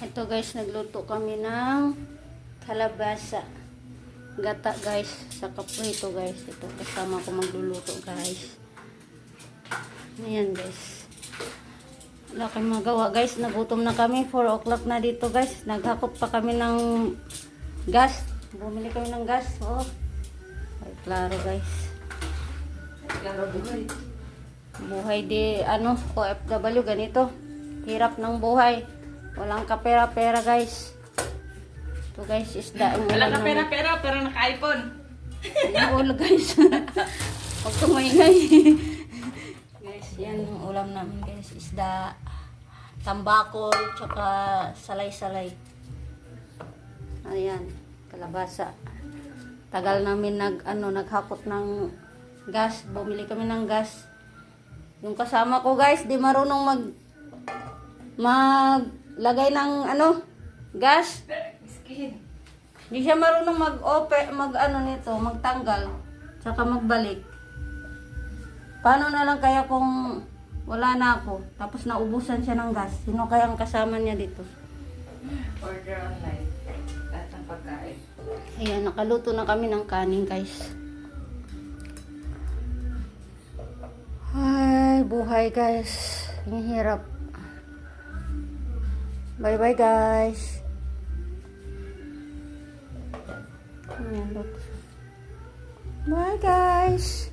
Ito guys, nagluto kami ng kalabasa. Gata guys, sa kaprito guys. Ito kasama ko magluluto guys. Ayan guys. Wala kayong magawa guys. Nagutom na kami. 4 o'clock na dito guys. Naghakot pa kami ng gas. Bumili kami ng gas. Oh. Ay, klaro guys. Klaro buhay. Buhay di ano, OFW ganito. Hirap ng buhay. Walang kapera-pera guys. Ito guys, isda. Wala ka pera-pera, pero naka-iPhone. Ulo guys. Huwag tumingay. Guys, yan yung ulam namin guys. Isda, tambakol, tsaka salay-salay. Ayan, kalabasa. Tagal namin naghakot ng gas. Bumili kami ng gas. Yung kasama ko guys, di marunong maglagay ng gas. Miskin. Hindi siya marunong magtanggal, tsaka magbalik. Paano na lang kaya kung wala na ako, tapos naubusan siya ng gas? Sino kaya ang kasama niya dito? Order online. Lahat ng pagkain. Ayan, nakaluto na kami ng kanin guys. Ay, buhay guys. Ang hirap. Bye bye guys. Ayan, bye guys.